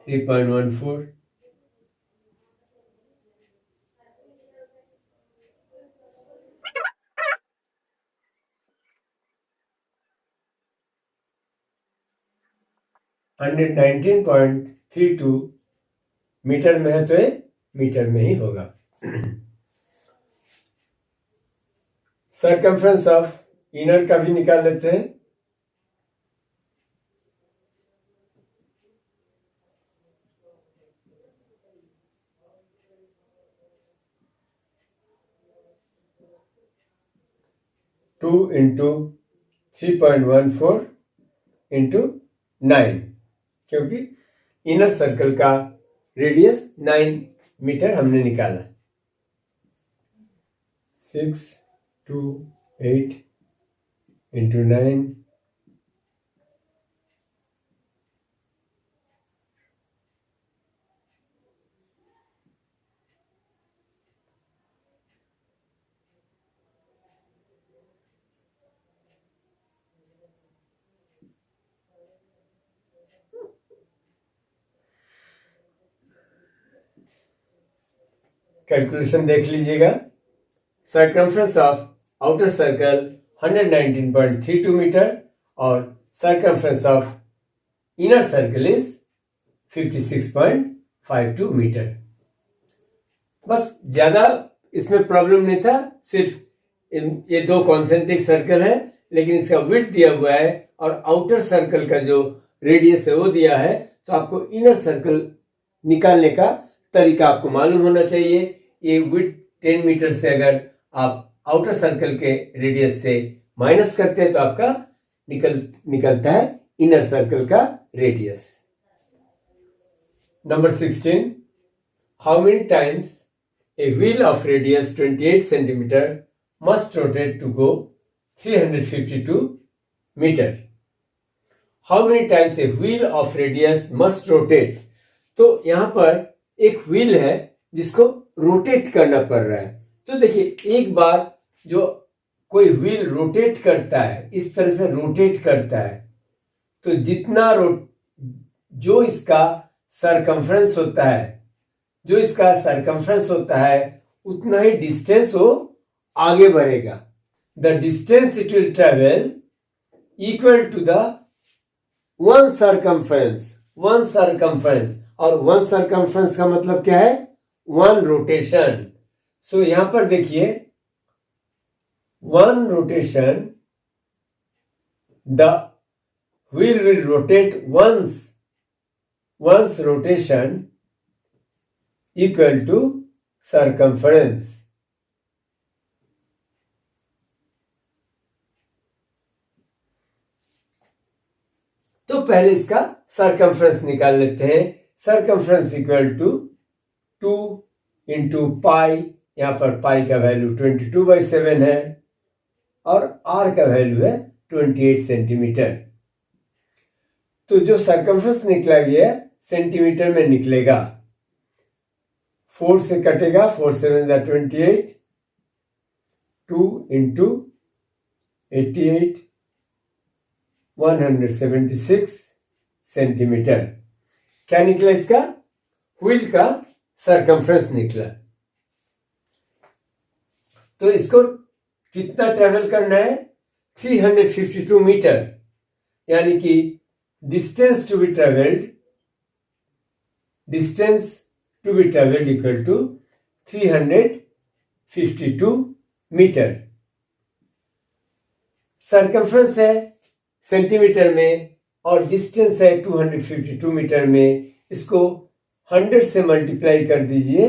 119.32 metre में है, तो ये मीटर में ही होगा। सरकमफ्रेंस ऑफ इनर का भी निकाल लेते हैं। टू इंटू 3.14 इंटू 9, क्योंकि इनर सर्कल का रेडियस 9 मीटर हमने निकाला। 628 इंटू 9 कैलकुलेशन देख लीजिएगा। Circumference of outer circle 119.32 metre और circumference of inner circle is 56.52 metre. बस ज्यादा इसमें प्रॉब्लम नहीं था, सिर्फ ये दो कॉन्सेंट्रिक सर्कल है, लेकिन इसका विड्थ दिया हुआ है और आउटर सर्कल का जो रेडियस है वो दिया है। तो आपको इनर सर्कल निकालने का तरीका आपको मालूम होना चाहिए। ये विड्थ 10 मीटर से अगर आप आउटर सर्कल के रेडियस से माइनस करते हैं तो आपका निकलता है इनर सर्कल का radius. Number 16, how many times a wheel of radius 28 centimeter must rotate to go 352 meter. How many times a wheel of radius must rotate? तो यहां पर एक व्हील है जिसको रोटेट करना पड़ रहा है। तो देखिए, एक बार जो कोई व्हील रोटेट करता है, इस तरह से रोटेट करता है, तो जितना जो इसका सरकमफ्रेंस होता है उतना ही डिस्टेंस वो आगे बढ़ेगा। The distance it will travel equal to the one circumference. और वन सरकमफ्रेंस का मतलब क्या है? One rotation. सो यहां पर देखिए, one rotation, the wheel will rotate once rotation equal to circumference. तो पहले इसका सरकमफ्रेंस निकाल लेते हैं। Circumference equal to 2 into pi, यहां पर पाई का वैल्यू 22/7 है और आर का वैल्यू है 28 सेंटीमीटर। तो जो सरकमफ्रेंस निकला गया सेंटीमीटर में निकलेगा। 4 से कटेगा, 4 7 28, 2 इंटू 88, 176 सेंटीमीटर। क्या निकला? इसका व्हील का सरकमफ्रेंस निकला। तो इसको कितना ट्रेवल करना है? 352 मीटर, यानी कि distance to be traveled equal to 352 metre. Circumference है सेंटीमीटर में और डिस्टेंस है 252 मीटर में। इसको 100 से मल्टीप्लाई कर दीजिए,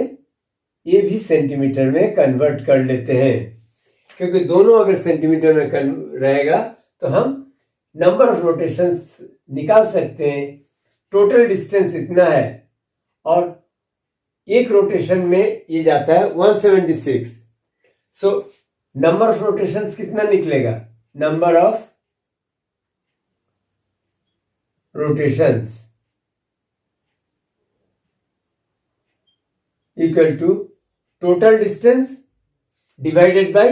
ये भी सेंटीमीटर में कन्वर्ट कर लेते हैं। क्योंकि दोनों अगर सेंटीमीटर में रहेगा तो हम नंबर ऑफ रोटेशंस निकाल सकते हैं। टोटल डिस्टेंस इतना है और एक रोटेशन में ये जाता है 176। सो नंबर ऑफ रोटेशंस कितना निकलेगा? Number of rotations equal to total distance divided by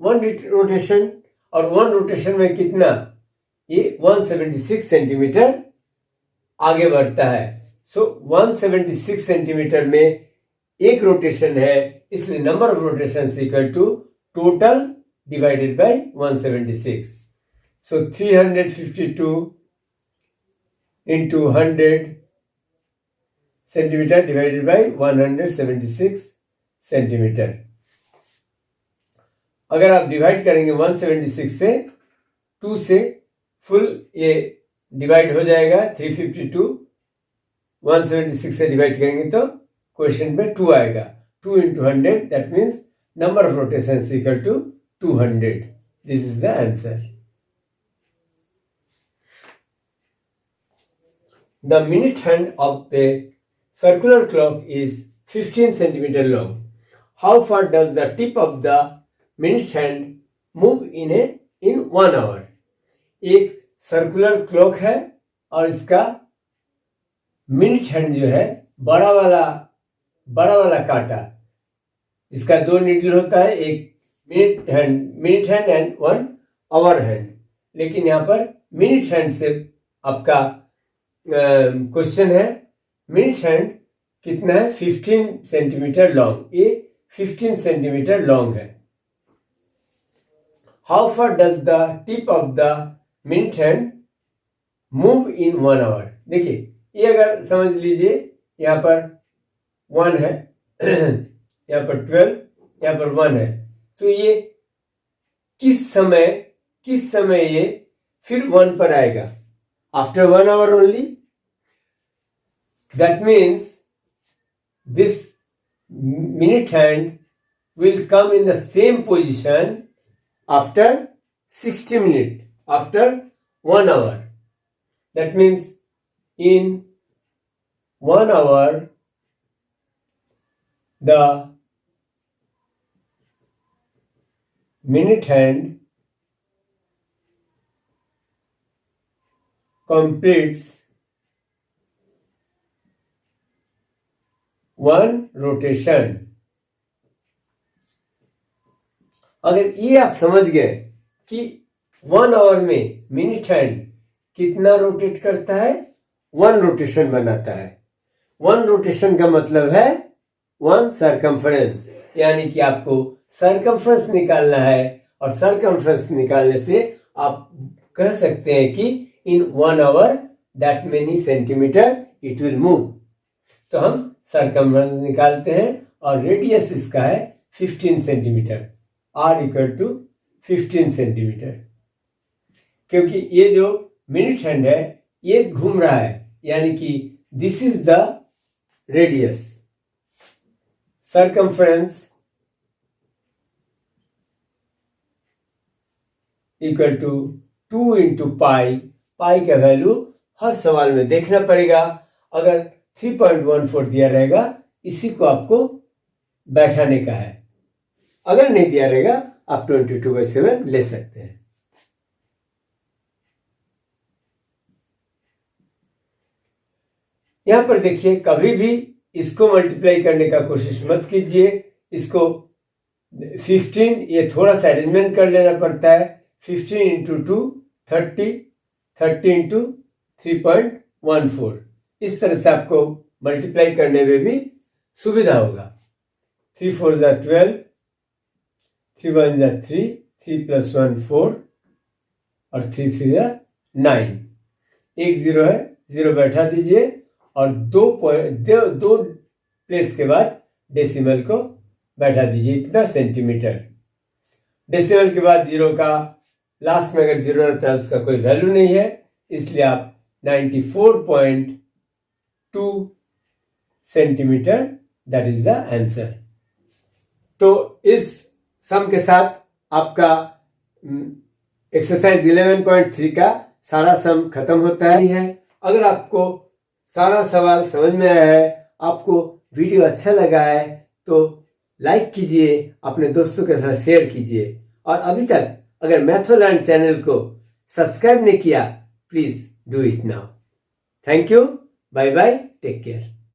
one rotation. और वन रोटेशन में कितना? ये 176 सेंटीमीटर आगे बढ़ता है। सो 176 सेंटीमीटर में एक रोटेशन है, इसलिए number of rotation equal to total divided by 176। So 352 into 100 centimetre divided by 176 centimetre. अगर आप डिवाइड करेंगे 176 से, 2 से फुल ये डिवाइड हो जाएगा। 352 176 से डिवाइड करेंगे तो क्वेश्चन में 2 आएगा। 2 into 100, that means number of rotations equal to 200। This is the answer. The minute hand of a circular clock is 15 centimetre long. How far does the tip of the minute hand move in 1 hour. एक circular clock है और इसका minute hand जो है बड़ा वाला कांटा, इसका 2 नीडल होता है, एक minute hand and 1 hour hand. लेकिन यहां पर मिनट हैंड से आपका क्वेश्चन है। मिनट हैंड कितना है? 15 सेंटीमीटर लॉन्ग। ये 15 सेंटीमीटर लॉन्ग है। How far does the tip of the minute hand move in 1 hour. देखिए, ये अगर समझ लीजिए, यहां पर 1 है, यहां पर 12, यहां पर 1 है, तो ये किस समय ये फिर 1 पर आएगा? After 1 hour only. That means this minute hand will come in the same position after 60 minutes, after 1 hour. That means in 1 hour the minute hand completes one rotation। अगर ये आप समझ गए कि 1 आवर में मिनट हैंड कितना rotate करता है, 1 रोटेशन बनाता है। 1 रोटेशन का मतलब है 1 सरकमफ्रेंस, यानी कि आपको सरकमफ्रेंस निकालना है, और सरकमफ्रेंस निकालने से आप कह सकते हैं कि in 1 hour that many centimetre it will move. तो हम सरकमफ्रेंस निकालते हैं और रेडियस इसका है 15 centimetre, r equal to 15 centimetre. क्योंकि ये जो मिनट हैंड है ये घूम रहा है, यानी कि this is the radius. Circumference equal to 2 into pi. Pi का वैल्यू हर सवाल में देखना पड़ेगा। अगर 3.14 दिया रहेगा, इसी को आपको बैठाने का है। अगर नहीं दिया रहेगा आप 22/7 ले सकते हैं। यहां पर देखिए, कभी भी इसको मल्टीप्लाई करने का कोशिश मत कीजिए। इसको 15, ये थोड़ा सा अरेंजमेंट कर लेना पड़ता है। 15 इंटू 2 30, 30 इंटू 3.14, इस तरह से आपको मल्टीप्लाई करने में भी सुविधा होगा। 3 4 जा 12, 3 1 जा 3, 3 + 1 4 और 3 3 जा 9। एक 0 है, 0 बैठा दीजिए और दो प्लेस के बाद डेसिमल को बैठा दीजिए, इतना सेंटीमीटर। डेसिमल के बाद 0 का लास्ट में अगर 0 रहता है उसका कोई वैल्यू नहीं है, इसलिए आप 94.2 centimetre that is the answer. तो इस सम के साथ आपका एक्सरसाइज 11.3 का सारा सम खत्म होता है। अगर आपको सारा सवाल समझ में आया है, आपको वीडियो अच्छा लगा है, तो लाइक कीजिए, अपने दोस्तों के साथ शेयर कीजिए, और अभी तक अगर मैथोलर्न चैनल को सब्सक्राइब नहीं किया, please do it now. Thank you, bye bye, take care.